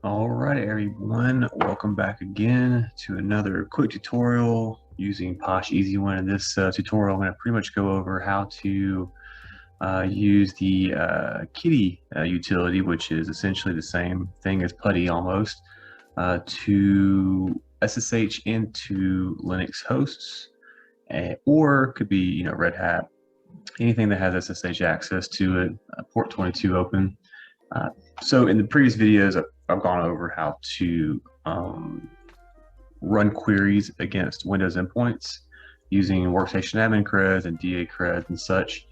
All right, everyone, welcome back again to another quick tutorial using Posh Easy One. In this tutorial, I'm going to pretty much go over how to use the kitty utility, which is essentially the same thing as putty almost, to SSH into Linux hosts, or could be Red Hat, anything that has SSH access to it, port 22 open. So in the previous videos, I've gone over how to run queries against Windows endpoints using workstation admin creds and DA creds and such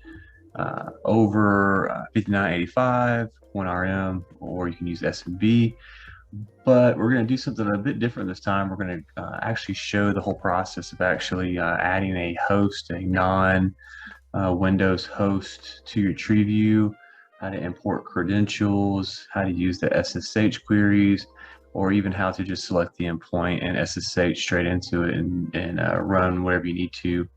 over 5985, 1RM, or you can use SMB. But we're going to do something a bit different this time. We're going to actually show the whole process of actually adding a host, a non-Windows host to your tree view, how to import credentials, how to use the SSH queries, or even how to just select the endpoint and SSH straight into it and run whatever you need to.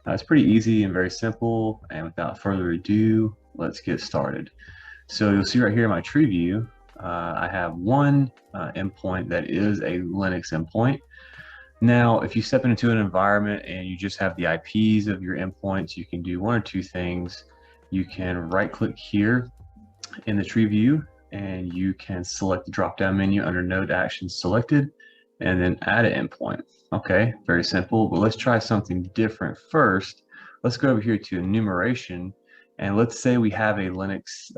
It's pretty easy and very simple. And without further ado, let's get started. So you'll see right here in my tree view, I have one endpoint that is a Linux endpoint. Now, if you step into an environment and you just have the IPs of your endpoints, you can do one or two things. You can right-click here in the tree view, and you can select the drop-down menu under Node Actions Selected, and then add an endpoint. Okay, very simple, but let's try something different first. Let's go over here to Enumeration, and let's say we have a Linux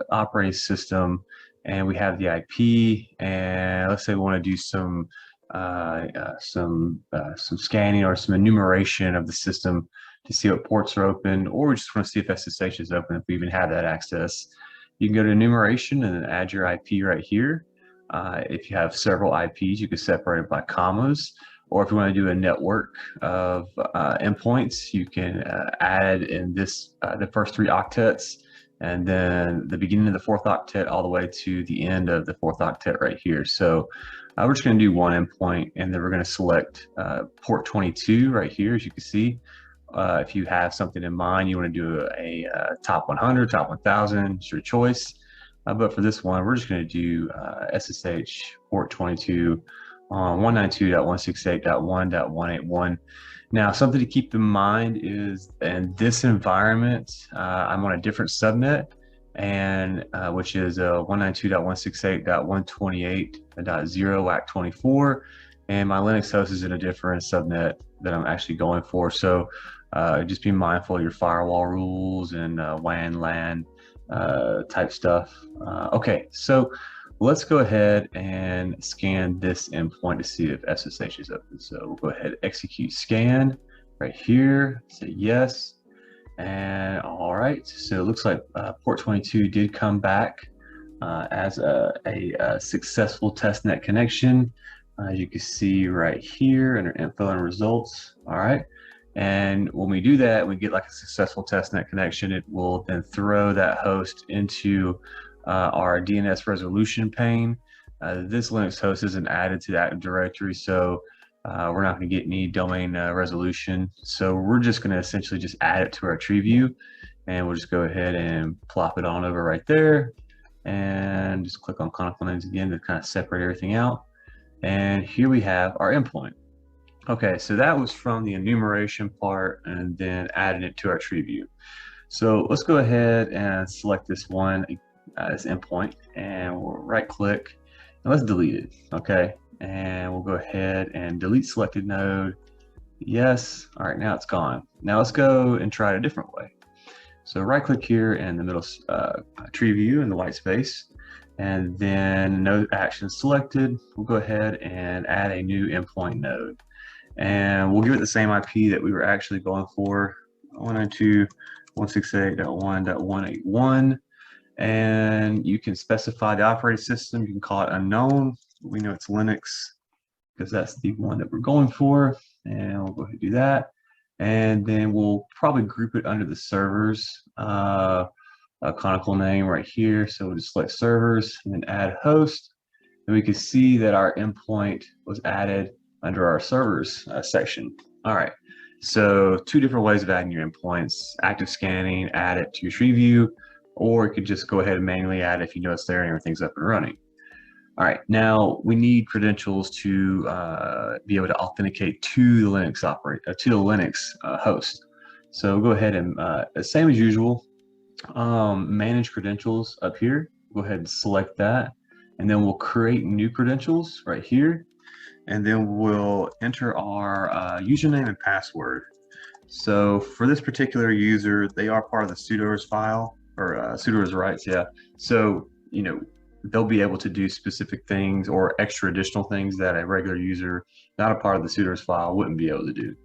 operating system, and we have the IP, and let's say we want to do some scanning or some enumeration of the system to see what ports are open, or we just want to see if SSH is open, if we even have that access. You can go to enumeration and then add your IP right here. If you have several IPs, you can separate it by commas, or if you want to do a network of endpoints, you can add in this the first 3 octets, and then the beginning of the 4th octet all the way to the end of the 4th octet right here. So we're just going to do one endpoint, and then we're going to select port 22 right here, as you can see. If you have something in mind, you want to do a top 100, top 1000, it's your choice. But for this one, we're just going to do SSH port 22 on 192.168.1.181. Now, something to keep in mind is in this environment, I'm on a different subnet, and which is 192.168.128.0 WAC24, and my Linux host is in a different subnet that I'm actually going for. So just be mindful of your firewall rules and WAN, LAN type stuff. Okay, so let's go ahead and scan this endpoint to see if SSH is open. So we'll go ahead and execute scan right here, say yes. And all right, so it looks like port 22 did come back as a successful testnet connection. As you can see right here under info and results. All right. And when we do that, we get like a successful testnet connection. It will then throw that host into our DNS resolution pane. This Linux host isn't added to that directory, so we're not going to get any domain resolution. So we're just going to essentially just add it to our tree view, and we'll just go ahead and plop it on over right there, and just click on conical names again to kind of separate everything out. And here we have our endpoint. Okay, so that was from the enumeration part and then adding it to our tree view. So let's go ahead and select this one as endpoint, and we'll right click and let's delete it. Okay, and we'll go ahead and delete selected node. Yes. All right, now it's gone. Now let's go and try it a different way. So right click here in the middle tree view in the white space, and then node action selected. We'll go ahead and add a new endpoint node, and we'll give it the same IP that we were actually going for, 192.168.1.181. And you can specify the operating system. You can call it unknown. We know it's Linux because that's the one that we're going for, and we'll go ahead and do that. And then we'll probably group it under the servers, a conical name right here. So we'll just select servers and then add host, and we can see that our endpoint was added under our servers section. All right, so 2 different ways of adding your endpoints: active scanning, add it to your tree view, or you could just go ahead and manually add it if you know it's there and everything's up and running. All right, now we need credentials to be able to authenticate to the Linux to the Linux host. So go ahead and same as usual, manage credentials up here. Go ahead and select that, and then we'll create new credentials right here, and then we'll enter our username and password. So for this particular user, they are part of the sudoers file or sudoers rights, yeah. So they'll be able to do specific things or extra additional things that a regular user not a part of the sudoers file wouldn't be able to do.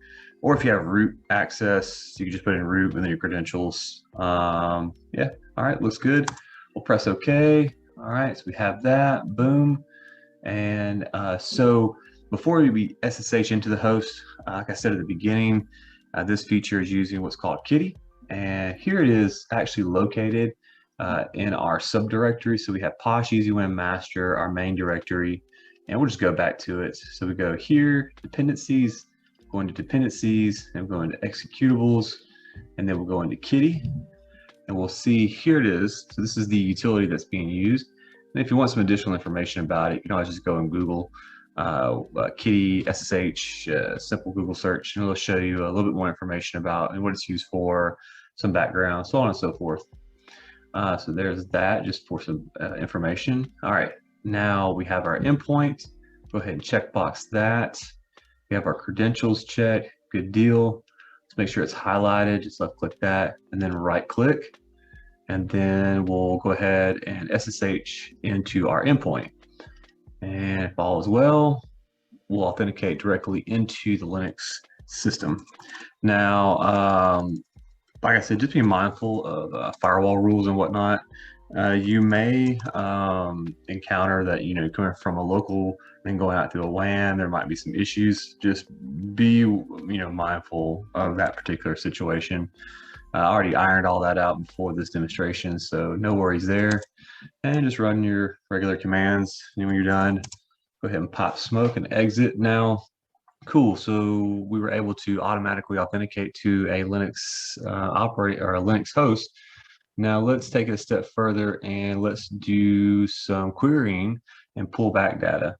Or if you have root access, you can just put in root and then your credentials. Yeah, all right, looks good. We'll press OK. All right, so we have that, boom. And so before we SSH into the host, like I said at the beginning, this feature is using what's called Kitty. And here it is actually located in our subdirectory. So we have Posh EasyWin Master, our main directory, and we'll just go back to it. So we go here, dependencies, go into dependencies, and we'll go into executables, and then we'll go into Kitty. And we'll see here it is. So this is the utility that's being used. And if you want some additional information about it, you can always just go and Google Kitty SSH, simple Google search, and it'll show you a little bit more information about and what it's used for, some background, so on and so forth. So there's that, just for some information. All right, now we have our endpoint. Go ahead and checkbox that. We have our credentials check, good deal. Let's make sure it's highlighted, just left click that, and then right click. And then we'll go ahead and SSH into our endpoint. And if all is well, we'll authenticate directly into the Linux system. Now, like I said, just be mindful of firewall rules and whatnot. You may encounter that, coming from a local and going out through a WAN, there might be some issues. Just be, mindful of that particular situation. I already ironed all that out before this demonstration, so no worries there. And just run your regular commands. And when you're done, go ahead and pop smoke and exit. Now, cool. So we were able to automatically authenticate to a Linux operating or a Linux host. Now let's take it a step further and let's do some querying and pull back data.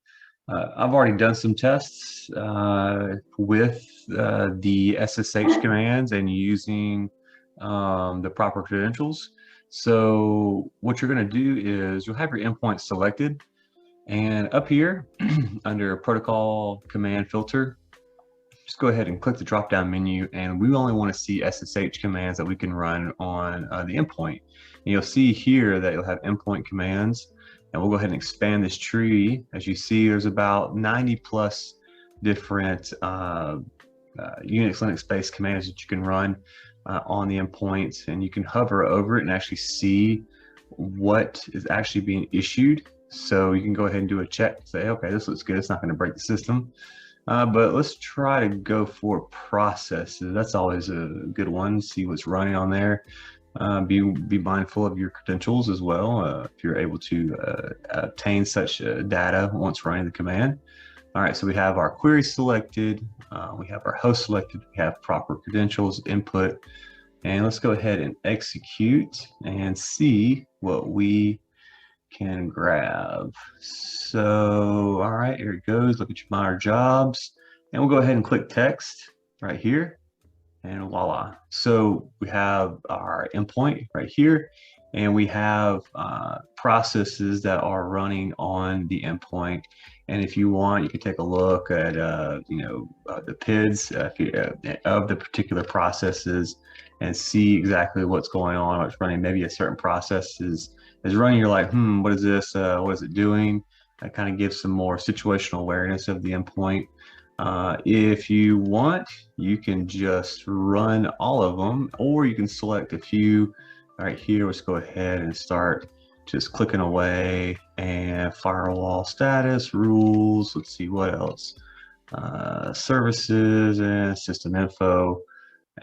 I've already done some tests with the SSH commands and using the proper credentials. So what you're going to do is you'll have your endpoint selected, and up here under protocol command filter, just go ahead and click the drop down menu, and we only want to see SSH commands that we can run on the endpoint. And you'll see here that you'll have endpoint commands, and we'll go ahead and expand this tree. As you see, there's about 90 plus different Unix, Linux based commands that you can run on the endpoints, and you can hover over it and actually see what is actually being issued. So you can go ahead and do a check, say, okay, this looks good, it's not going to break the system. But let's try to go for processes. That's always a good one. See what's running on there. Be mindful of your credentials as well if you're able to obtain such data once running the command. All right, so we have our query selected, we have our host selected, we have proper credentials input, and let's go ahead and execute and see what we can grab. So, all right, here it goes. Look at your minor jobs, and we'll go ahead and click text right here, and voila. So we have our endpoint right here, and we have processes that are running on the endpoint. And if you want, you can take a look at the PIDs of the particular processes and see exactly what's going on, what's running. Maybe a certain process is running. You're like, what is this? What is it doing? That kind of gives some more situational awareness of the endpoint. If you want, you can just run all of them, or you can select a few. Right here, let's go ahead and start just clicking away, and firewall status, rules, let's see what else, services and system info,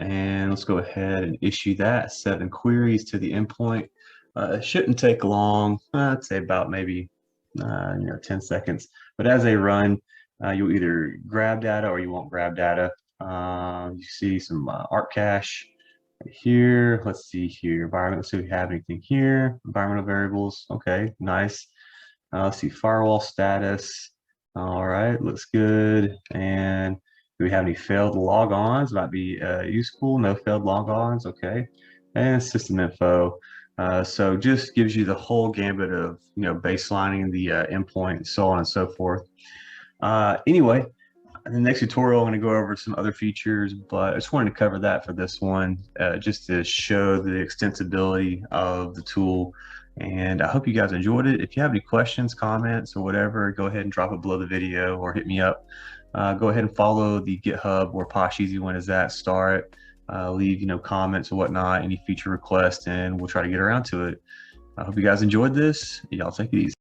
and let's go ahead and issue that, 7 queries to the endpoint. It shouldn't take long, I'd say about maybe 10 seconds, but as they run, you'll either grab data or you won't grab data. You see some ARP cache here. Let's see here, environment. Let's see if we have anything here. Environmental variables. Okay, nice. Let's see, firewall status. All right, looks good. And do we have any failed logons? Might be useful. No failed logons. Okay. And system info. So just gives you the whole gambit of baselining the endpoint and so on and so forth. Anyway, in the next tutorial, I'm going to go over some other features, but I just wanted to cover that for this one, just to show the extensibility of the tool. And I hope you guys enjoyed it. If you have any questions, comments, or whatever, go ahead and drop it below the video or hit me up. Go ahead and follow the GitHub where Posh Easy One is at. Start, leave comments or whatnot, any feature requests, and we'll try to get around to it. I hope you guys enjoyed this. Y'all take it easy.